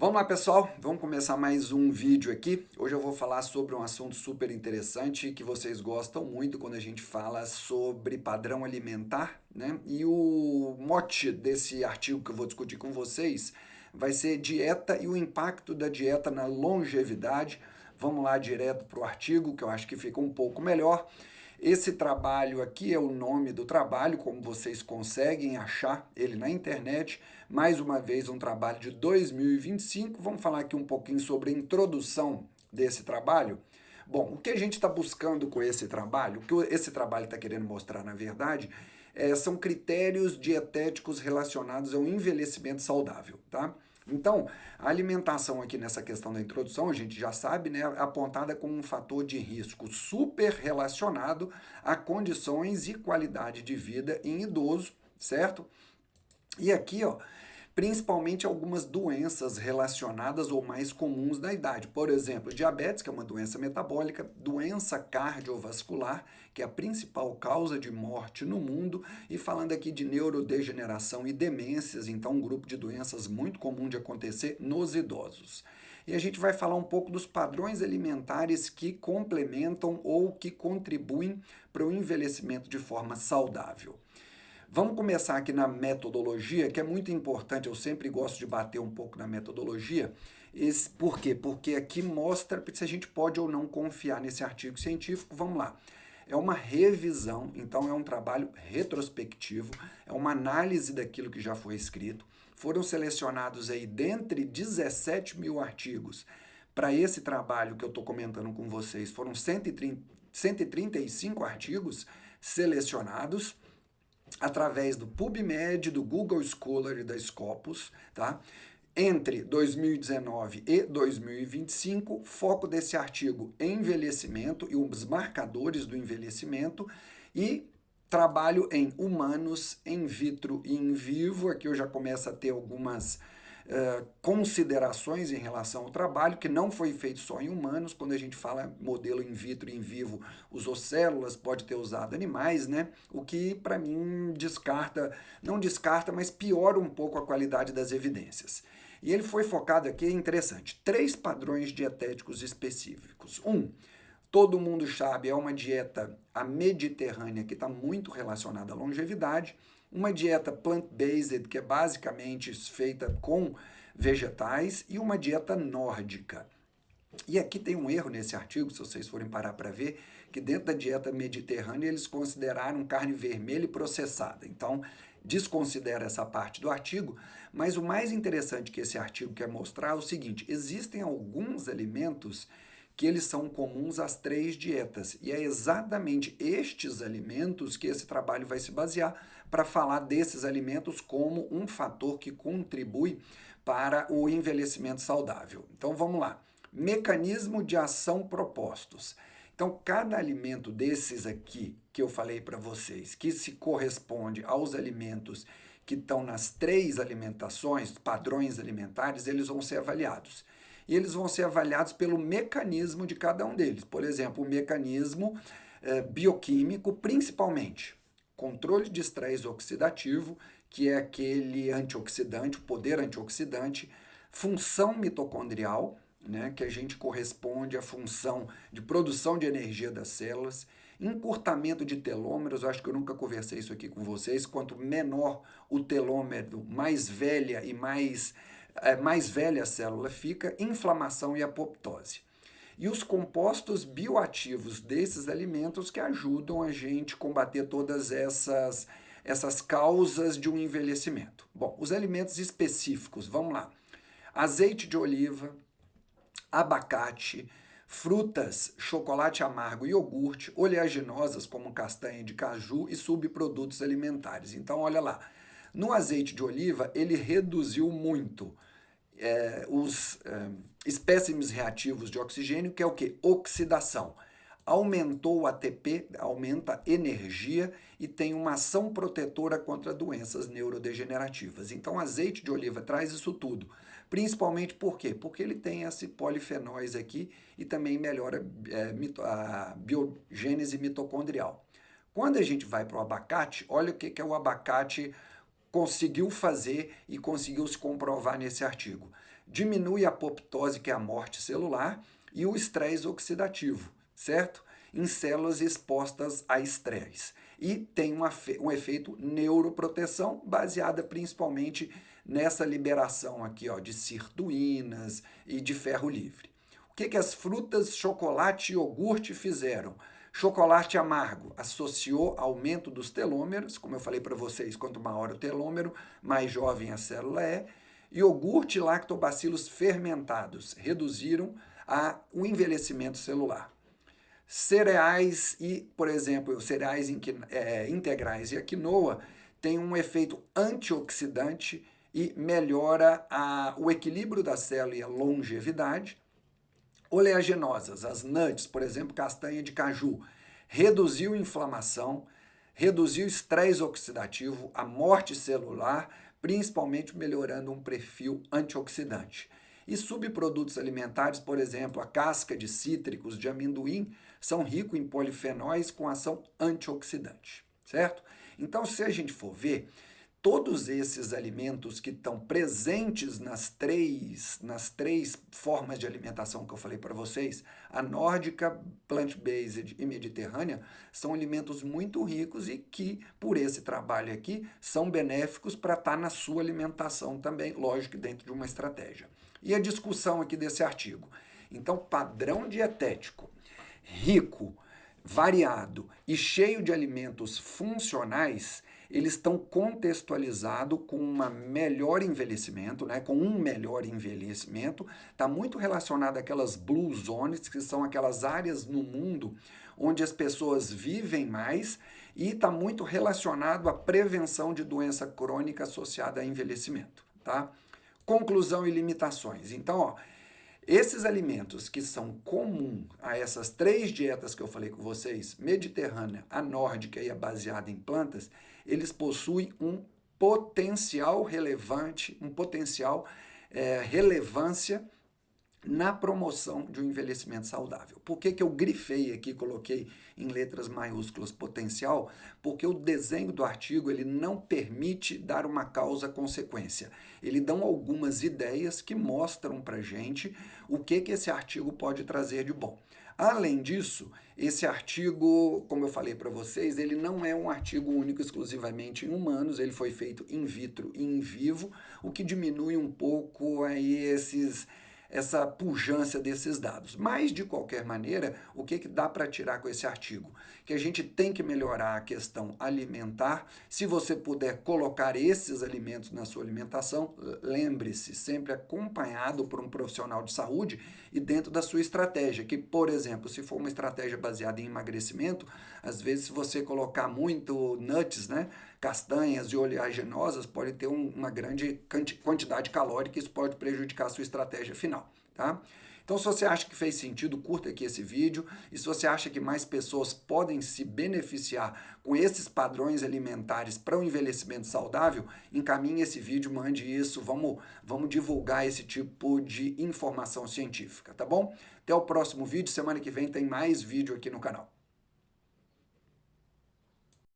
Vamos lá, pessoal, vamos começar mais um vídeo aqui. Hoje eu vou falar sobre um assunto super interessante que vocês gostam muito quando a gente fala sobre padrão alimentar, né? E o mote desse artigo que eu vou discutir com vocês vai ser dieta e o impacto da dieta na longevidade. Vamos lá direto para o artigo, que eu acho que fica um pouco melhor. Esse trabalho aqui é o nome do trabalho, como vocês conseguem achar ele na internet. Mais uma vez, um trabalho de 2025. Vamos falar aqui um pouquinho sobre a introdução desse trabalho. Bom, o que a gente está buscando com esse trabalho, o que esse trabalho está querendo mostrar, na verdade, são critérios dietéticos relacionados ao envelhecimento saudável, tá? Então, a alimentação aqui nessa questão da introdução, a gente já sabe, né, apontada como um fator de risco super relacionado a condições e qualidade de vida em idoso, certo? E aqui, ó, principalmente algumas doenças relacionadas ou mais comuns na idade. Por exemplo, diabetes, que é uma doença metabólica, doença cardiovascular, que é a principal causa de morte no mundo, e falando aqui de neurodegeneração e demências, então um grupo de doenças muito comum de acontecer nos idosos. E a gente vai falar um pouco dos padrões alimentares que complementam ou que contribuem para o envelhecimento de forma saudável. Vamos começar aqui na metodologia, que é muito importante, eu sempre gosto de bater um pouco na metodologia. Por quê? Porque aqui mostra se a gente pode ou não confiar nesse artigo científico. Vamos lá. É uma revisão, então é um trabalho retrospectivo, é uma análise daquilo que já foi escrito. Foram selecionados aí dentre 17 mil artigos. Para esse trabalho que eu estou comentando com vocês, foram 135 artigos selecionados através do PubMed, do Google Scholar e da Scopus, tá? Entre 2019 e 2025, foco desse artigo envelhecimento e os marcadores do envelhecimento e trabalho em humanos, in vitro e in vivo. Aqui eu já começo a ter algumas considerações em relação ao trabalho, que não foi feito só em humanos. Quando a gente fala modelo in vitro e in vivo, usou células, pode ter usado animais, né? O que para mim não descarta, mas piora um pouco a qualidade das evidências. E ele foi focado aqui, é interessante, 3 padrões dietéticos específicos. Todo mundo sabe, é uma dieta a mediterrânea que está muito relacionada à longevidade. Uma dieta plant-based, que é basicamente feita com vegetais, e uma dieta nórdica. E aqui tem um erro nesse artigo, se vocês forem parar para ver, que dentro da dieta mediterrânea eles consideraram carne vermelha e processada. Então, desconsidera essa parte do artigo, mas o mais interessante que esse artigo quer mostrar é o seguinte: existem alguns alimentos que eles são comuns às 3 dietas, e é exatamente estes alimentos que esse trabalho vai se basear para falar desses alimentos como um fator que contribui para o envelhecimento saudável. Então vamos lá. Mecanismo de ação propostos. Então, cada alimento desses aqui que eu falei para vocês, que se corresponde aos alimentos que estão nas 3 alimentações, padrões alimentares, eles vão ser avaliados. E eles vão ser avaliados pelo mecanismo de cada um deles. Por exemplo, o mecanismo bioquímico, principalmente controle de estresse oxidativo, que é aquele antioxidante, o poder antioxidante, função mitocondrial, né, que a gente corresponde à função de produção de energia das células, encurtamento de telômeros. Eu acho que eu nunca conversei isso aqui com vocês. Quanto menor o telômero, mais velha a célula fica, inflamação e apoptose. E os compostos bioativos desses alimentos que ajudam a gente a combater todas essas causas de um envelhecimento. Bom, os alimentos específicos, vamos lá. Azeite de oliva, abacate, frutas, chocolate amargo e iogurte, oleaginosas como castanha de caju e subprodutos alimentares. Então, olha lá, no azeite de oliva ele reduziu muito os espécimes reativos de oxigênio, que é o que? Oxidação. Aumentou o ATP, aumenta a energia e tem uma ação protetora contra doenças neurodegenerativas. Então, azeite de oliva traz isso tudo. Principalmente por quê? Porque ele tem esse polifenóis aqui e também melhora a biogênese mitocondrial. Quando a gente vai para o abacate, olha o que o abacate conseguiu fazer e conseguiu se comprovar nesse artigo. diminui a apoptose, que é a morte celular, e o estresse oxidativo, certo? Em células expostas a estresse. E tem um efeito neuroproteção, baseada principalmente nessa liberação aqui, ó, de sirtuínas e de ferro livre. O que as frutas, chocolate e iogurte fizeram? Chocolate amargo associou aumento dos telômeros, como eu falei para vocês, quanto maior o telômero, mais jovem a célula é. Iogurte e lactobacilos fermentados reduziram o envelhecimento celular. Cereais e, por exemplo, cereais integrais e a quinoa têm um efeito antioxidante e melhora o equilíbrio da célula e a longevidade. Oleaginosas, as nuts, por exemplo, castanha de caju, reduziu inflamação, reduziu estresse oxidativo, a morte celular, principalmente melhorando um perfil antioxidante. E subprodutos alimentares, por exemplo, a casca de cítricos, de amendoim, são ricos em polifenóis com ação antioxidante, certo? Então, se a gente for ver, todos esses alimentos que estão presentes nas três formas de alimentação que eu falei para vocês, a nórdica, plant-based e mediterrânea, são alimentos muito ricos e que, por esse trabalho aqui, são benéficos para estar na sua alimentação também, lógico, dentro de uma estratégia. E a discussão aqui desse artigo. Então, padrão dietético rico, variado e cheio de alimentos funcionais, eles estão contextualizados com um melhor envelhecimento, está muito relacionado àquelas blue zones, que são aquelas áreas no mundo onde as pessoas vivem mais, e está muito relacionado à prevenção de doença crônica associada a envelhecimento, tá? Conclusão e limitações. Então, ó, esses alimentos que são comuns a essas três dietas que eu falei com vocês, mediterrânea, a nórdica e a baseada em plantas, eles possuem um potencial relevante, relevância na promoção de um envelhecimento saudável. Por que eu grifei aqui, coloquei em letras maiúsculas potencial? Porque o desenho do artigo ele não permite dar uma causa-consequência. Ele dá algumas ideias que mostram para a gente o que esse artigo pode trazer de bom. Além disso, esse artigo, como eu falei para vocês, ele não é um artigo único exclusivamente em humanos, ele foi feito in vitro e in vivo, o que diminui um pouco aí essa pujança desses dados. Mas, de qualquer maneira, o que dá para tirar com esse artigo? Que a gente tem que melhorar a questão alimentar. Se você puder colocar esses alimentos na sua alimentação, lembre-se, sempre acompanhado por um profissional de saúde e dentro da sua estratégia, que, por exemplo, se for uma estratégia baseada em emagrecimento, às vezes se você colocar muito nuts, castanhas e oleaginosas, pode ter uma grande quantidade calórica e isso pode prejudicar a sua estratégia final, tá? Então, se você acha que fez sentido, curta aqui esse vídeo. E se você acha que mais pessoas podem se beneficiar com esses padrões alimentares para um envelhecimento saudável, encaminhe esse vídeo, mande isso, vamos divulgar esse tipo de informação científica, tá bom? Até o próximo vídeo, semana que vem tem mais vídeo aqui no canal.